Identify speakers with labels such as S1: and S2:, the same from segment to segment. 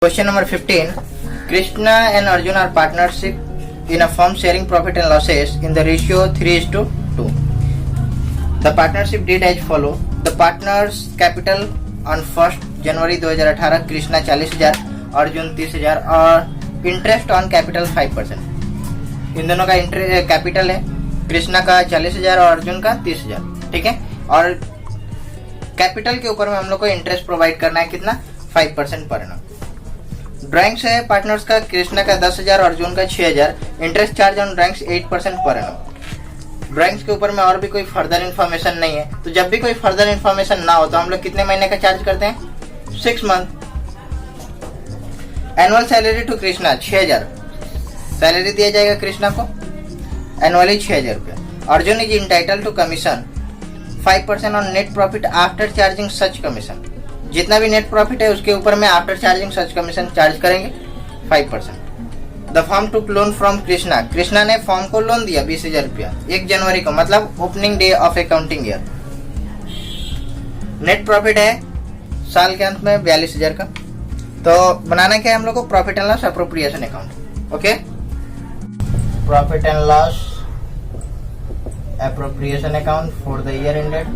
S1: Question number 15. Krishna and Arjun are partnership in a firm sharing profit and losses in the ratio 3:2. The partnership did as follow. The partners capital on 1st जनवरी 2018 कृष्णा 40,000, अर्जुन 30,000 और interest on capital 5%। इन दोनों का capital है, कृष्णा का 40,000 और अर्जुन का 30,000। ठीक है, और कैपिटल के ऊपर में हम लोग को इंटरेस्ट प्रोवाइड करना है कितना, 5% पर annum। ड्राइंग्स है पार्टनर्स का, कृष्णा का 10,000 अर्जुन का 6,000। इंटरेस्ट चार्ज ऑन ड्राइंग्स 8% पर annum। ड्राइंग्स के ऊपर में और भी कोई फर्दर इन्फॉर्मेशन नहीं है, तो जब भी कोई फर्दर इन्फॉर्मेशन ना हो तो हम लोग कितने महीने का चार्ज करते हैं, 6 month. Annual salary to Krishna 6,000 salary दिया जाएगा कृष्णा को एनुअली 6,000 रुपया। Arjun is entitle to commission 5% on net profit after charging such commission. जितना भी नेट प्रॉफिट है उसके ऊपर में after charging such commission charge करेंगे 5%। The firm took loan from Krishna, Krishna ने फर्म को लोन दिया 20,000 रुपया 1 जनवरी को, मतलब opening day of accounting year. Net profit है साल के अंत में 42,000 का। तो बनाना क्या है हम लोग को, profit and loss appropriation account. Okay, profit and loss appropriation account for the year ended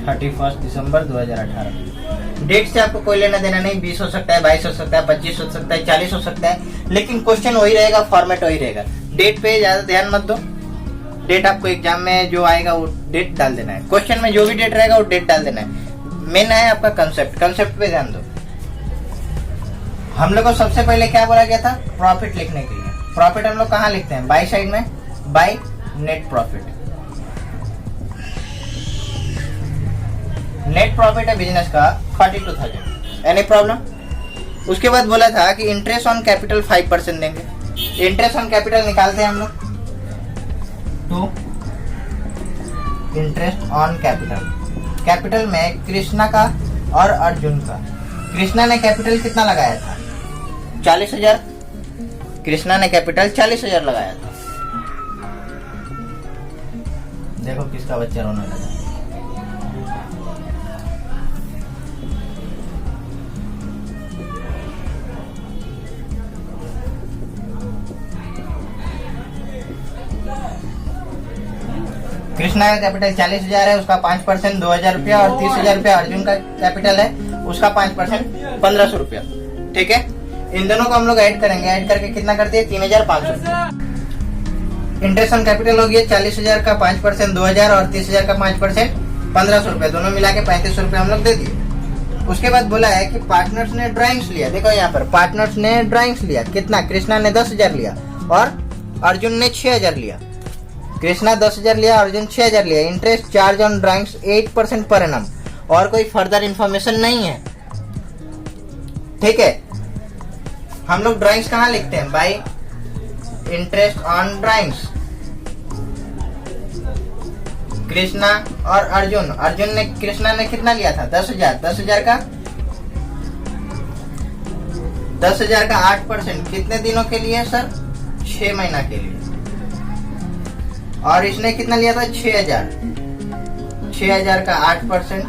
S1: 31 December 2018। Date से आपको कोई लेना देना नहीं, 20 हो सकता है, 22 हो सकता है, 25 हो सकता है, 40 हो सकता है, लेकिन क्वेश्चन वही रहेगा, फॉर्मेट वही रहेगा। डेट पे ज्यादा ध्यान मत दो, डेट आपको एग्जाम में जो आएगा वो डेट डाल देना है, क्वेश्चन में जो भी डेट रहेगा वो डेट डाल देना है। मेन है आपका कंसेप्ट, कंसेप्ट पे ध्यान दो। हम लोग को सबसे पहले क्या बोला गया था, प्रॉफिट लिखने के लिए। प्रॉफिट हम लोग कहाँ लिखते हैं, बाई साइड में, by net profit. Net profit है बिजनेस का 42,000। Any problem? उसके बाद बोला था कि इंटरेस्ट ऑन कैपिटल 5% देंगे। इंटरेस्ट ऑन कैपिटल निकालते हैं हम लोग, तो इंटरेस्ट ऑन कैपिटल, कैपिटल में कृष्णा का और अर्जुन का। कृष्णा ने कैपिटल कितना लगाया था, 40,000। कृष्णा ने कैपिटल 40,000 लगाया था। देखो किसका बच्चा रोने लगा। कृष्णा का कैपिटल 40,000 है, उसका 5% 2,000 रुपया, और 30,000 रुपया अर्जुन का कैपिटल है, उसका 5% 1,500 रुपया। ठीक है, इन दोनों को हम लोग ऐड करेंगे, ऐड करके कितना करते हैं, 3,500। इंटरेस्ट ऑन कैपिटल हो गया 40,000 का 5% 2,000 और 30,000 का 5% 1,500 रुपया, दोनों मिला के 3,500 रुपया हम लोग दे दिए। उसके बाद बोला है कि पार्टनर्स ने ड्राइंग्स लिया। देखो यहाँ पर पार्टनर्स ने ड्राइंग्स लिया कितना, कृष्णा ने 10,000 लिया और अर्जुन ने 6,000 लिया। कृष्णा 10,000 लिया, अर्जुन 6,000 लिया। Interest charge on drawings 8% per annum, और कोई फर्दर इंफॉर्मेशन नहीं है। ठीक है, हम लोग ड्राइंग्स कहाँ लिखते हैं, by interest on drawings. Krishna और अर्जुन, अर्जुन ने कृष्णा ने कितना लिया था, 10,000। 10,000 का 8% कितने दिनों के लिए सर, 6 महीना के लिए। और इसने कितना लिया था, 6,000। 6,000 का 8%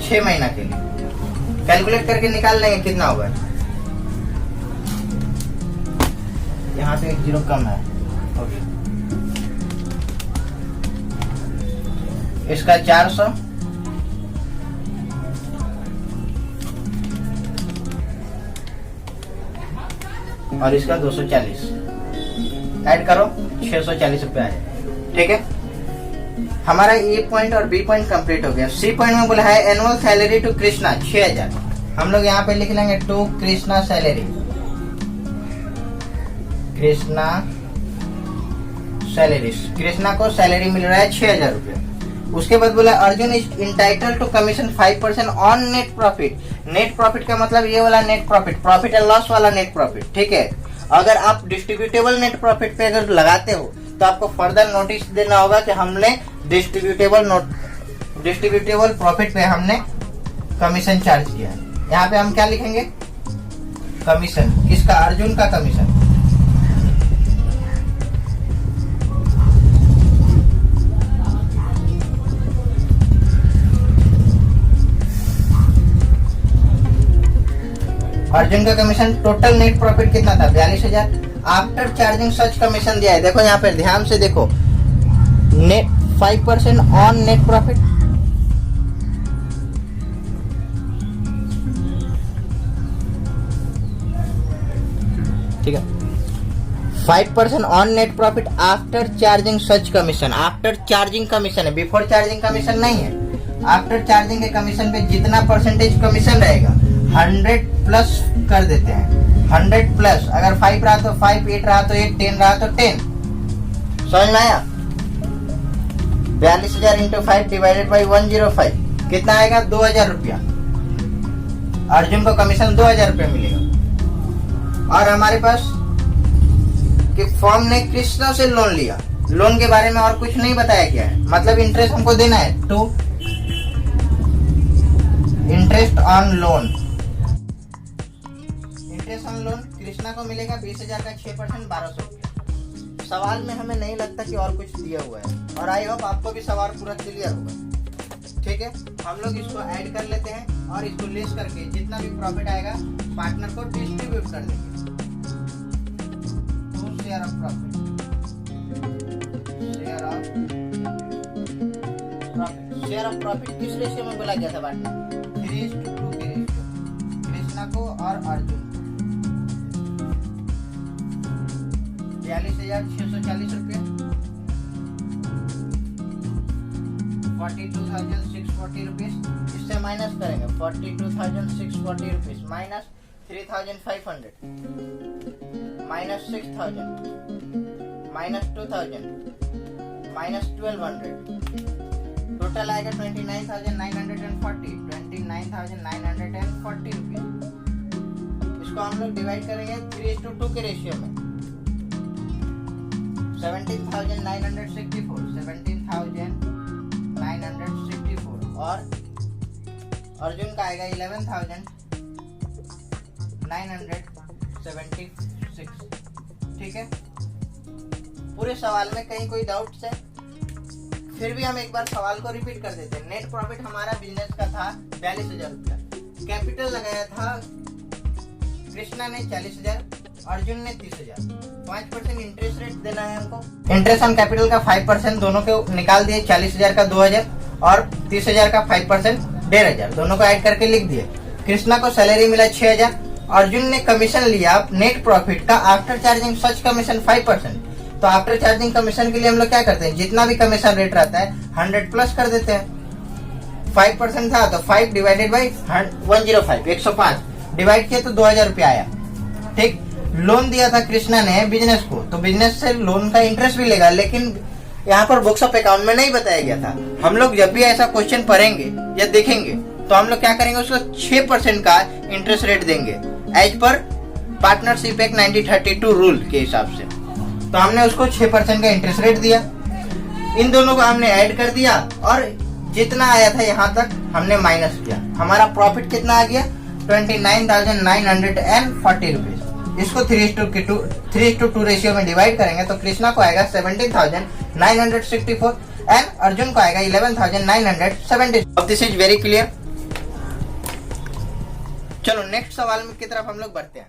S1: 6 महीना के लिए। कैलकुलेट करके निकाल लेंगे कितना होगा। यहाँ से 1 जीरो कम है। ओके, इसका 400 और इसका 240 ऐड करो, 640 रुपया है। ठीक है, हमारा ए पॉइंट और बी पॉइंट कंप्लीट हो गया। सी पॉइंट में बोला है एनुअल सैलरी टू कृष्णा 6,000। हम लोग यहाँ पे लिख लेंगे to Krishna salary, Krishna salary, Krishna को सैलरी मिल रहा है 6,000 रुपया। उसके बाद बोला Arjun is entitle to commission 5% on net profit. Net profit का मतलब ये वाला net profit, profit and loss वाला नेट प्रॉफिट। ठीक है, अगर आप डिस्ट्रीब्यूटेबल नेट प्रॉफिट पे अगर लगाते हो तो आपको फर्दर नोटिस देना होगा कि हमने डिस्ट्रीब्यूटेबल प्रॉफिट पे हमने कमीशन चार्ज किया है। यहाँ पे हम क्या लिखेंगे, कमीशन। किसका, अर्जुन का कमीशन। अर्जुन का कमीशन टोटल नेट प्रॉफिट कितना था 42,000 आफ्टर चार्जिंग सच कमीशन दिया है। देखो यहाँ पे ध्यान से देखो, नेट 5% ऑन नेट प्रॉफिट, ठीक है, 5% on net profit after charging such commission. After charging commission है, बिफोर चार्जिंग कमीशन नहीं है। आफ्टर चार्जिंग के कमीशन पे जितना परसेंटेज कमीशन रहेगा 100 प्लस कर देते हैं। 100 प्लस, अगर 5 रहा तो 5, 8 रहा तो 8, 10 रहा तो 10। समझ में आया? 42,000 इंटू 5 डिवाइडेड बाई 105 कितना आएगा 2,000 रुपया। अर्जुन को कमीशन 2,000 रुपया मिलेगा। और हमारे पास कि फर्म ने कृष्णा से लोन लिया, लोन के बारे में और कुछ नहीं बताया गया है, मतलब इंटरेस्ट हमको देना है to interest on loan. Interest on loan Krishna को मिलेगा 20,000 का 6% 1,200 रुपया। सवाल में हमें नहीं लगता कि और कुछ दिया हुआ है, और आई होप आपको भी सवाल पूरा क्लियर होगा। ठीक है, हम लोग इसको ऐड कर लेते हैं और इसको लेस करके जितना भी प्रॉफिट आएगा पार्टनर को डिस्ट्रीब्यूट कर देंगे। Share of profit, share of profit किस रेशियो में बोला गया था पार्टनर? 3:2 के रेशियो, कृष्णा को और अर्जुन। 42,640 रुपये, 42,640 रुपीज। इससे माइनस करेंगे 42,640 rupees minus 3,500 minus 6,000 minus 2,000 minus 1,200, total आएगा 29,940 29,940 रुपीज। इसको हम लोग डिवाइड करेंगे 3:2 के रेशियो में। 17,964 17,964 और अर्जुन का आएगा 11,976। ठीक है, पूरे सवाल में कहीं कोई डाउट्स है? फिर भी हम एक बार सवाल को रिपीट कर देते हैं। नेट प्रॉफिट हमारा बिजनेस का था 42,000 रुपया, कैपिटल लगाया था कृष्णा ने 40,000, अर्जुन ने 30,000। 5% इंटरेस्ट रेट देना है हमको। इंटरेस्ट ऑन कैपिटल का 5% दोनों को निकाल दिए, 40,000 का 2,000 और 30,000 का 5% 1,500, दोनों को ऐड करके लिख दिए। कृष्णा को सैलरी मिला 6,000, अर्जुन ने कमीशन लिया नेट प्रॉफिट का आफ्टर चार्जिंग सच कमीशन 5%। तो आफ्टर चार्जिंग कमीशन के लिए हम लोग क्या करते हैं, जितना भी कमीशन रेट रहता है 100 प्लस कर देते हैं। 5% था तो 5 डिवाइडेड बाई 105 105 डिवाइड किया तो 2,000 रुपया आया। ठीक, लोन दिया था कृष्णा ने बिजनेस को, तो बिजनेस से लोन का इंटरेस्ट भी लेगा, लेकिन यहाँ पर बुक्स ऑफ अकाउंट में नहीं बताया गया था। हम लोग जब भी ऐसा क्वेश्चन पढ़ेंगे या देखेंगे तो हम लोग क्या करेंगे, उसको 6% का इंटरेस्ट रेट देंगे as per partnership act 1932 rule के हिसाब से। तो हमने उसको 6% का इंटरेस्ट रेट दिया, इन दोनों को हमने ऐड कर दिया और जितना आया था यहाँ तक हमने माइनस किया। हमारा प्रॉफिट कितना आ गया 29,940 रुपीज। इसको 3:2 रेशियो में डिवाइड करेंगे तो कृष्णा को आएगा 17,964 एंड अर्जुन को आएगा 11,970। This is very clear. चलो नेक्स्ट सवाल की तरफ हम लोग बढ़ते हैं।